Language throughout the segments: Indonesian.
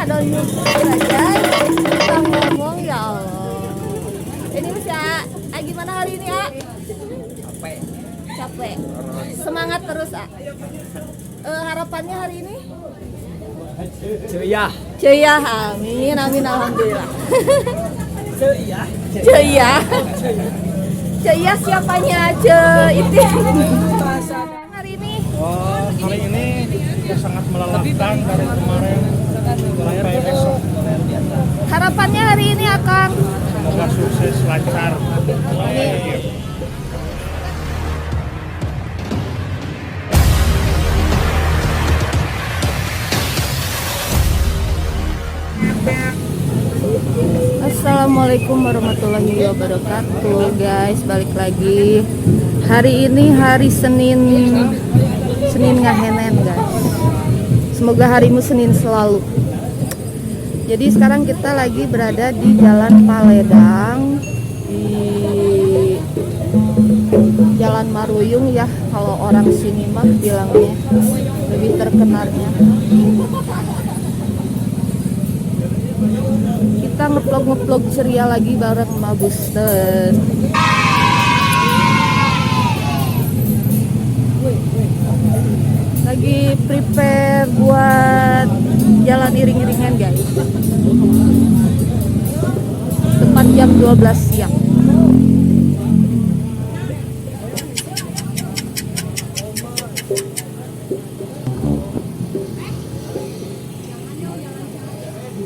Halo YouTube guys, kita ngomong ya Allah. Ini Mas ya, gimana hari ini ya? Capek. Semangat terus ah. Harapannya hari ini? Ceria, amin, alhamdulillah. Ceria siapanya itu? Hari ini? Oh, hari ini ya sangat melelahkan dari kemarin sampai besok. Harapannya hari ini Akang? Semoga sukses lancar. Assalamualaikum warahmatullahi wabarakatuh guys, balik lagi. Hari ini hari Senin ngahenen guys. Semoga harimu Senin selalu. Jadi sekarang kita lagi berada di Jalan Paledang, di Jalan Maruyung ya, kalau orang sini mah bilangnya, lebih terkenalnya. Kita ngeplog ceria lagi bareng sama Buster. Lagi prepare buat jalan iring-iringan guys. Tepat jam 12 siang.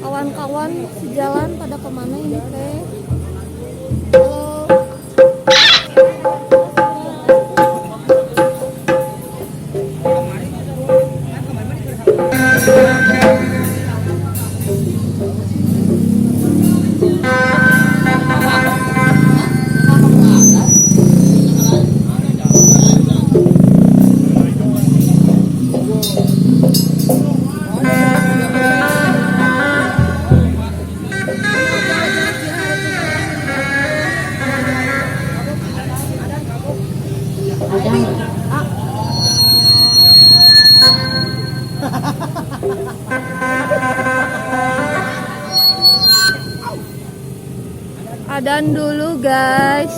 Kawan-kawan sejalan pada kemana ini teh? Adan dulu guys.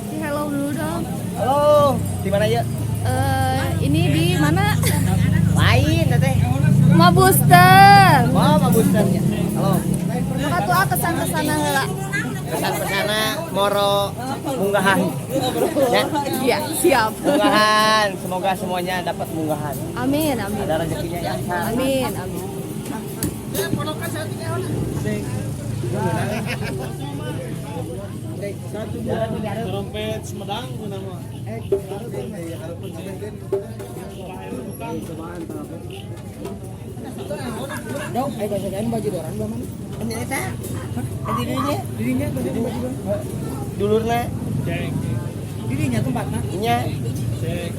Si hello dulu dong. Halo, di mana ya? Ini di mana? Lain teh. Ma Buster. Oh, Ma Buster ya. Halo. Maka tuh kesan-kesana heula. Kesana moro munggahan. Ya. Iya, siap. Munggahan, semoga semuanya dapat munggahan. Amin. Ada rezekinya ya. Amin. Trompet Sumedang nama. Dok, ayo bacain baju doran belum mana? Ini eta. Dirinya baju doran. Dulurna. Cek. Dirinya tempatnya. Nya. Cek.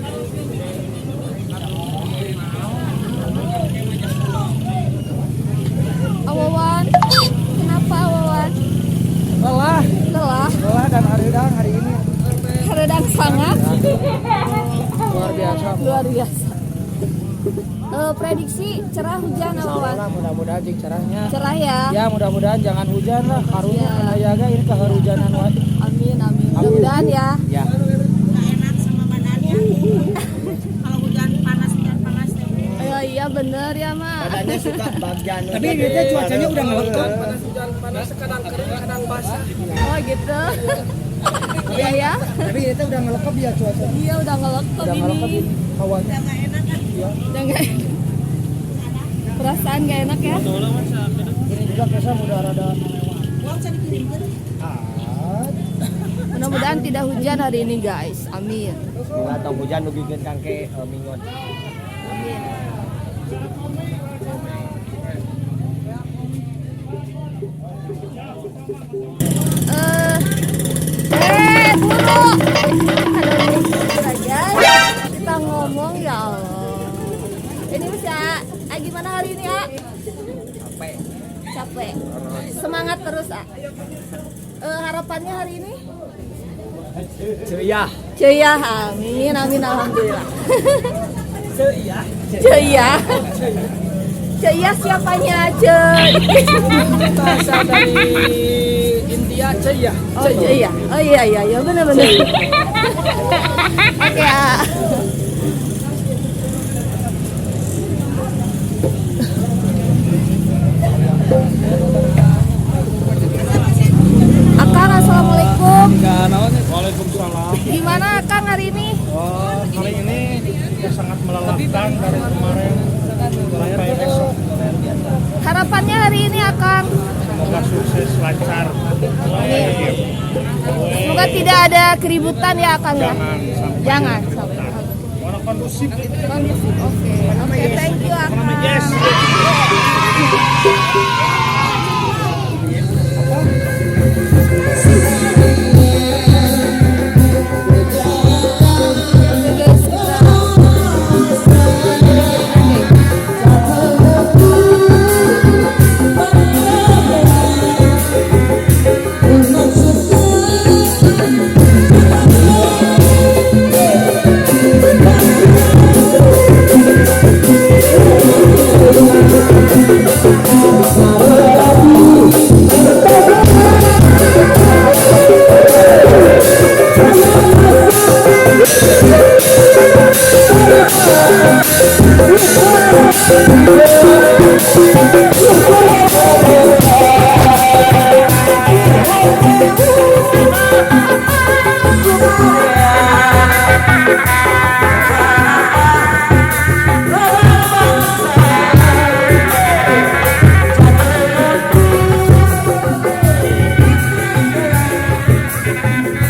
Awawan. Kenapa Awawan? Lelah dan hari ini Haredang sangat. luar biasa. Prediksi cerah hujan Awawan. Mudah-mudahan jeung cerahnya. Cerah ya. Ya mudah-mudahan jangan hujan lah, karunya kena jaga ini kehujanan wae. Amin. Mudah-mudahan ya. Ya. Enak sama badannya. Kalau hujan panas. Iya bener ya mak. Badannya suka bagian. Tapi ini teh cuacanya udah ngelekep. Panas kadang kering, kadang basah. Oh gitu. Iya ya. Tapi ini teh udah ngelekep ya cuacanya. Iya udah ngelekep Udah ngelekep ini. ini hawanya. Udah nggak. Perasaan gak enak ya. Ini juga kesan udah rada. Mudah-mudahan tidak hujan hari ini guys. Amin. Semoga tong hujan dugikeun kangke mingon. Amin. Buru. Kita ngomong ya Allah. Ini Mas ya, gimana hari ini ya? Capek. capek. Semangat terus, ah. Harapannya hari ini? Ceria. Ceria, amin, amin, alhamdulillah. Ceria. Ceria. Ceria siapanya, Cey? Bahasa dari India ceria. Oh, Ceria. Oh iya, benar-benar. Oke, ah. Akang, assalamualaikum. Waalaikumsalam. Gimana Akang hari ini? Oh, hari ini ya sangat melelahkan dari kemarin. Sampai besok. Harapannya hari ini Akang? Semoga sukses lancar. Semoga tidak ada keributan ya Akang ya. Jangan sampai. Jangan sampai. Orang kondusif. Kondusif. Oke, thank you Akang. Yes.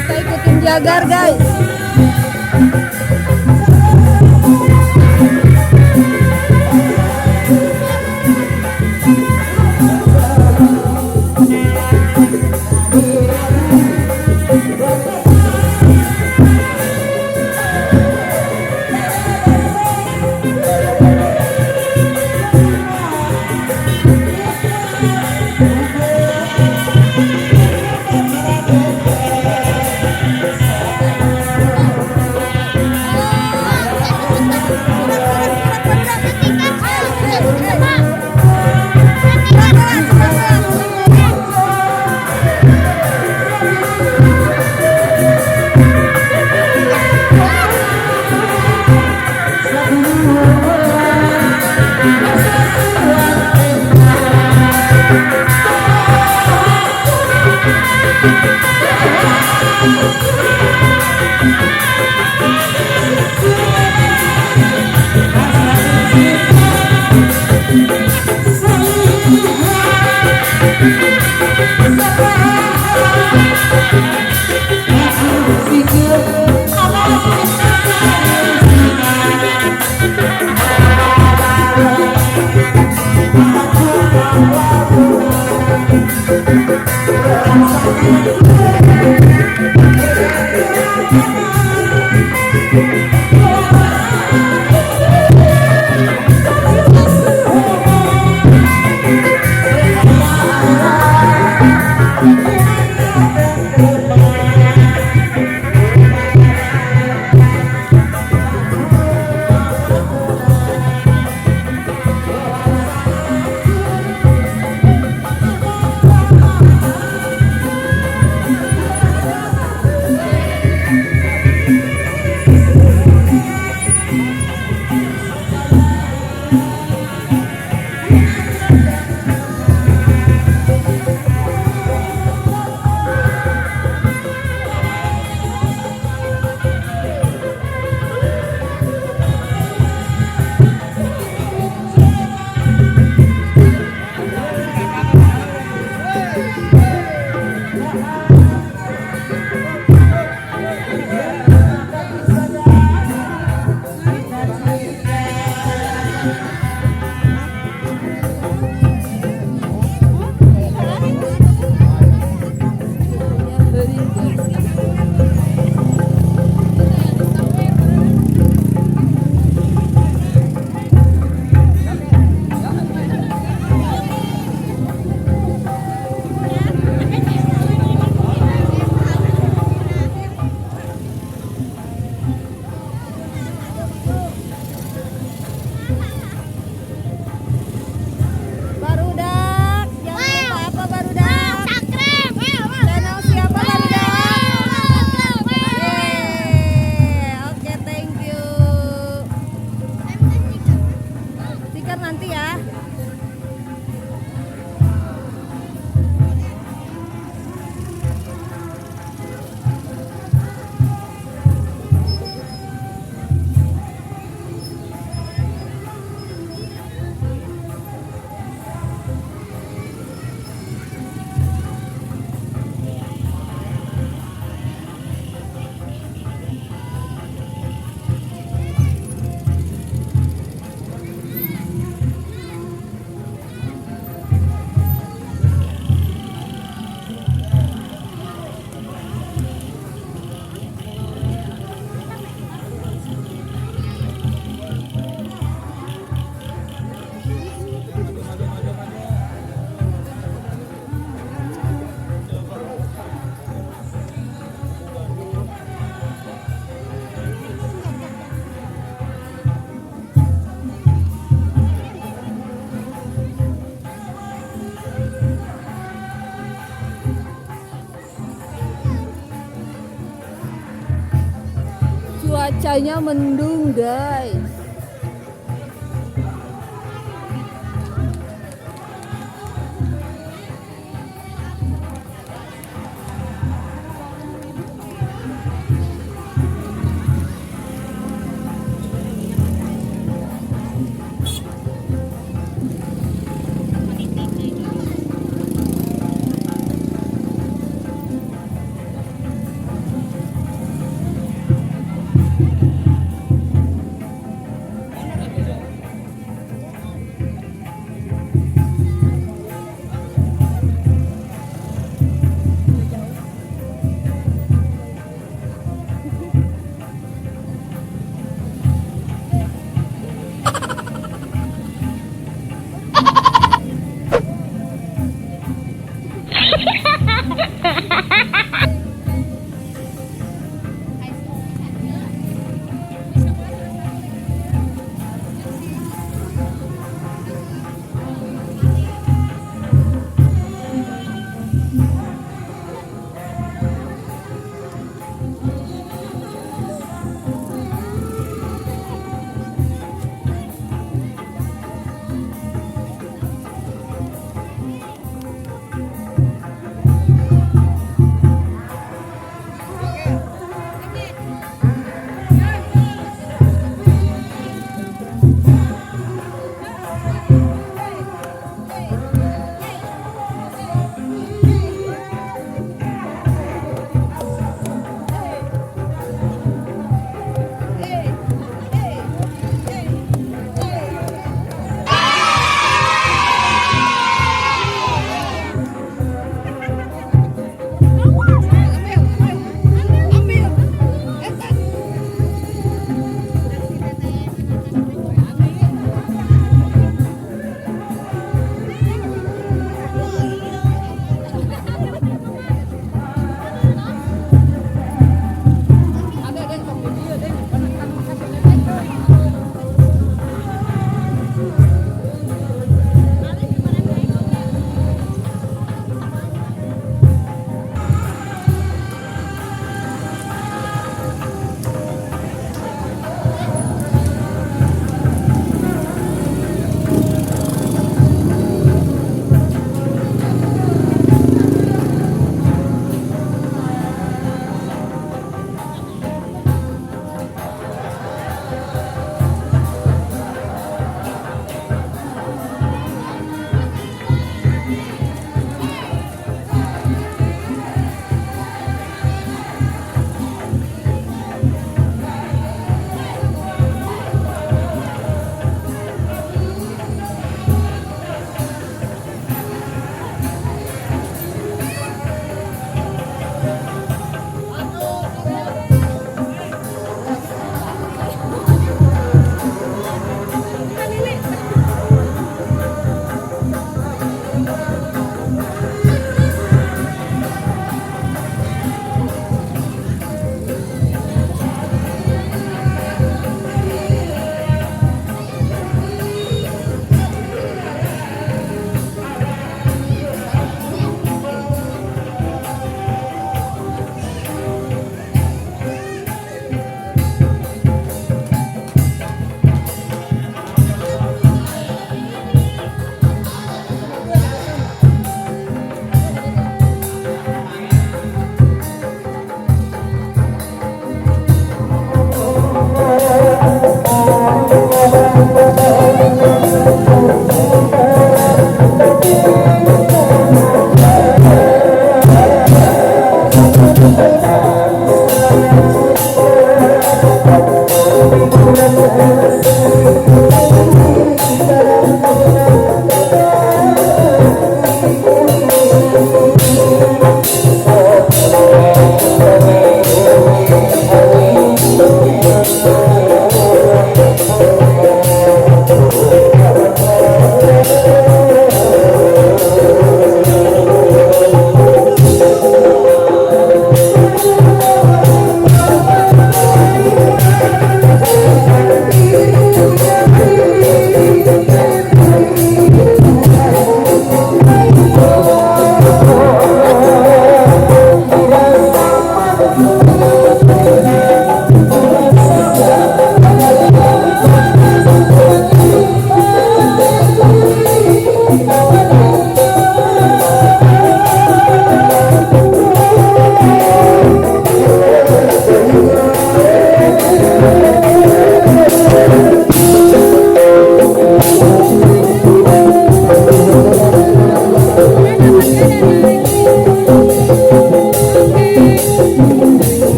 Kita ikutin Jagar guys. Cuacanya mendung, guys.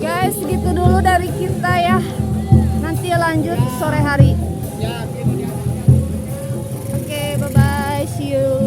Guys, gitu dulu dari kita ya. Nanti lanjut sore hari. Oke, bye bye, see you.